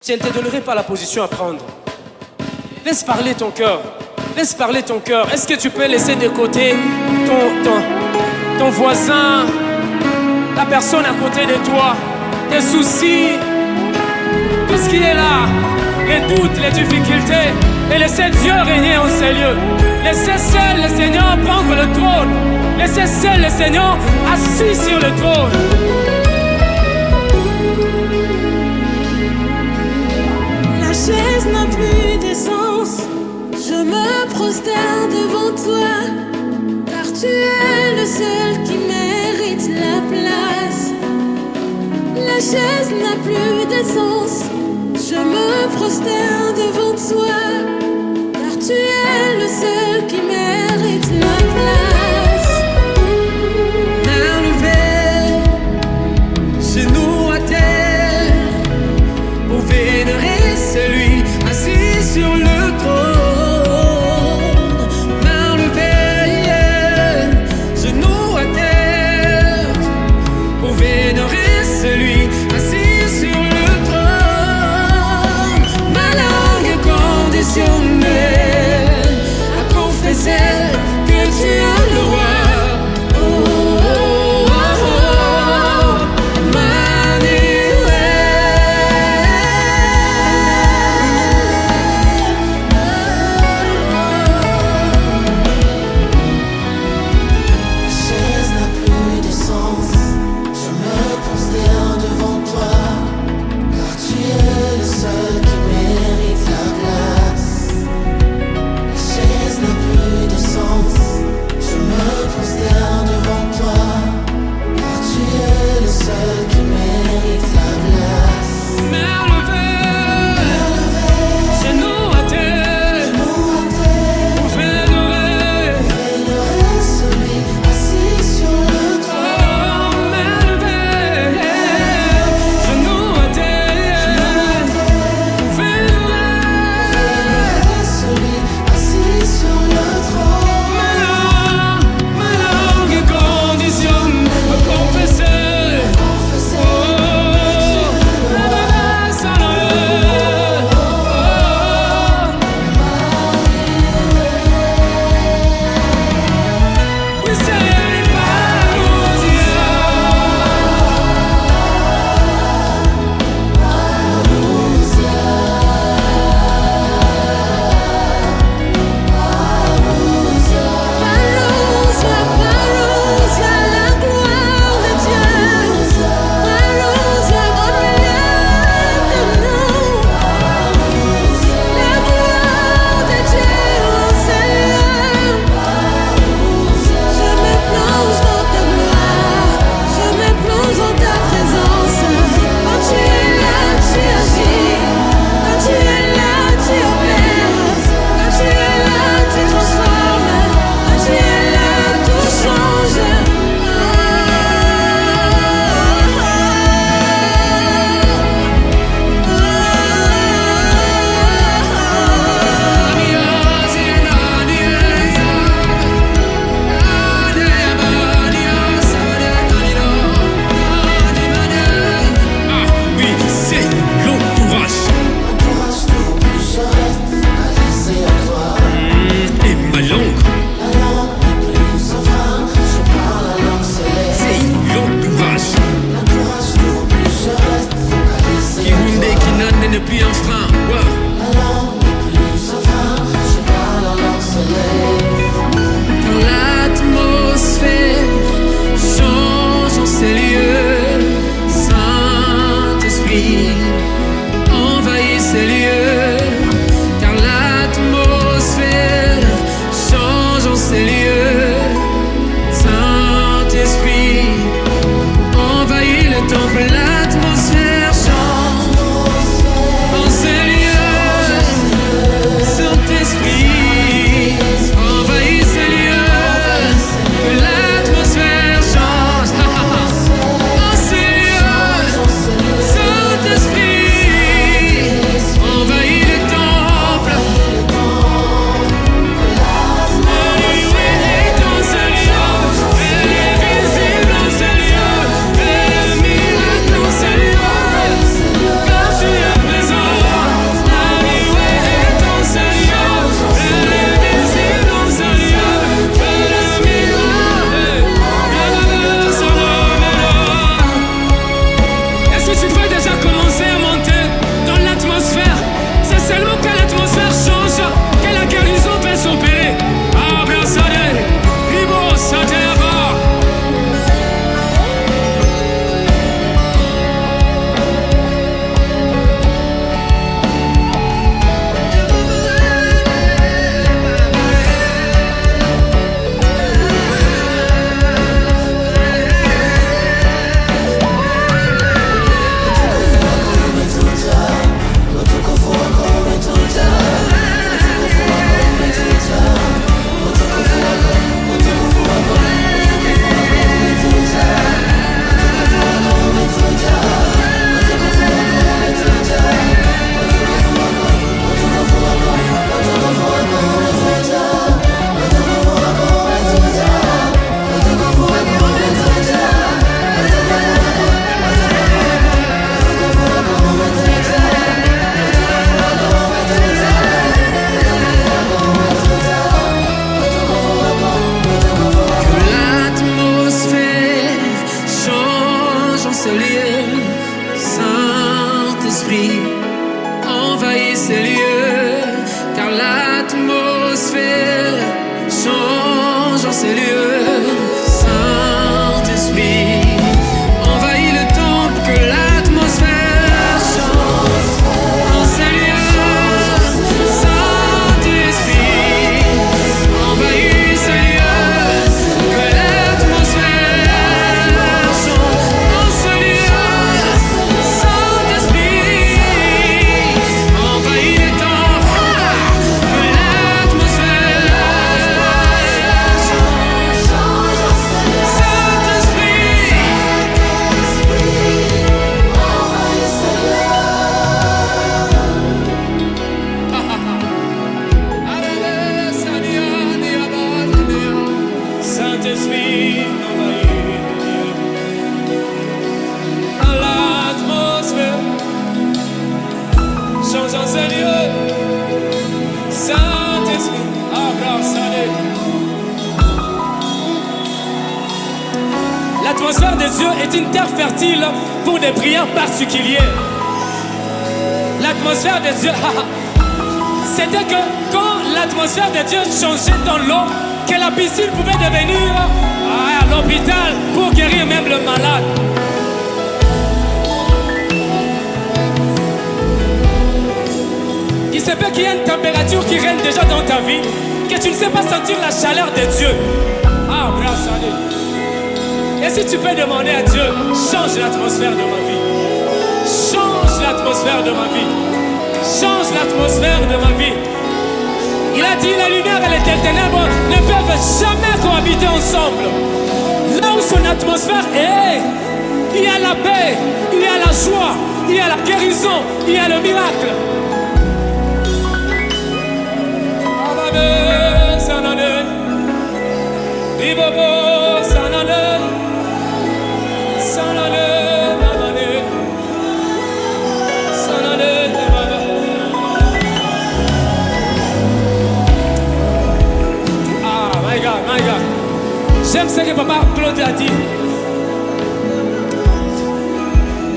Je ne te donnerai pas la position à prendre. Laisse parler ton cœur. Laisse parler ton cœur. Est-ce que tu peux laisser de côté ton voisin, la personne à côté de toi, tes soucis, tout ce qui est là, les doutes, les difficultés, et laisser Dieu régner en ces lieux. Laissez seul le Seigneur prendre le trône. Laissez seul le Seigneur assis sur le trône. La chaise n'a plus d'essence. Je me prosterne devant toi, car tu es le seul qui mérite la place. La chaise n'a plus d'essence. Je me prosterne devant toi, car tu es le seul qui mérite la place. Main levée, genoux à terre, pour vénérer celui assis sur le trône. Main levée, genoux à terre, pour vénérer celui assis sur le trône. Ma langue est conditionnée à confesser que tu es le roi. Saint-Esprit, Tu peux déjà commencer à monter dans l'atmosphère. C'est seulement quand l'atmosphère change que la guérison peut s'opérer. Abrasade, Ibo Sateva. L'atmosphère de Dieu est une terre fertile pour des prières particulières. L'atmosphère de Dieu, c'était que quand l'atmosphère de Dieu changeait dans l'eau, que la piscine pouvait devenir à l'hôpital pour guérir même le malade. Il se peut qu'il y ait une température qui règne déjà dans ta vie, que tu ne sais pas sentir la chaleur de Dieu. Ah, grâce à Dieu. Et si tu peux demander à Dieu, change l'atmosphère de ma vie. Change l'atmosphère de ma vie. Change l'atmosphère de ma vie. Il a dit, la lumière et les ténèbres ne peuvent jamais cohabiter ensemble. Là où son atmosphère est, il y a la paix, il y a la joie, il y a la guérison, il y a le miracle. My God. J'aime ce que Papa Claude a dit.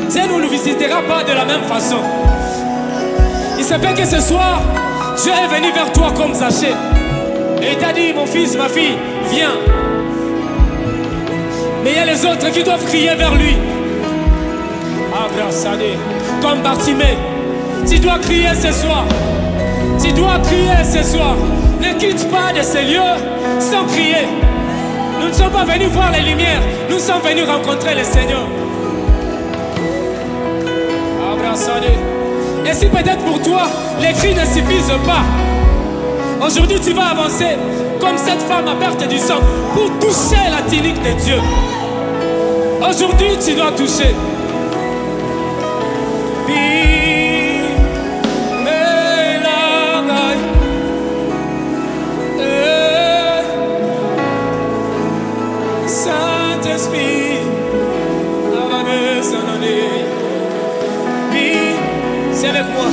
Dieu ne nous visitera pas de la même façon. Il se peut que ce soir, Dieu est venu vers toi comme Zachée. Et il t'a dit, mon fils, ma fille, viens. Mais il y a les autres qui doivent crier vers lui. Abrasade, comme Bartimée. Tu dois crier ce soir. Tu dois crier ce soir. Ne quitte pas de ces lieux sans crier. Nous ne sommes pas venus voir les lumières. Nous sommes venus rencontrer le Seigneur. Abrasade. Et si peut-être pour toi, les cris ne suffisent pas, aujourd'hui tu vas avancer comme cette femme à perte du sang pour toucher la tunique de Dieu. Aujourd'hui tu dois toucher. Saint-Esprit, c'est avec moi.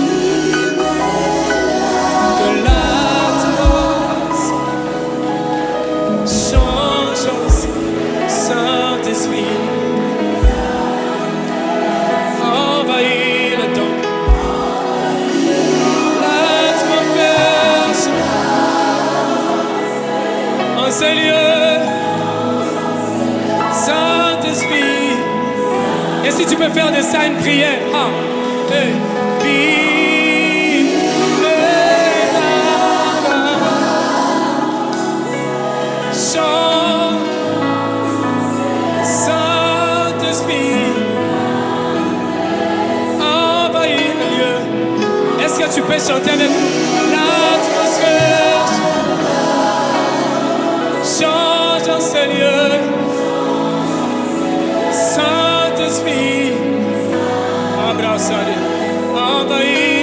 Que l'atmosphère change aussi, Saint-Esprit. Oh, si tu peux faire de ça une prière. Ah. Hey. Chante, Saint-Esprit, envahis le lieu. Est-ce que tu peux chanter avec nous? L'atmosphère change dans ce lieu. Saint-Esprit, abraçar, envahis.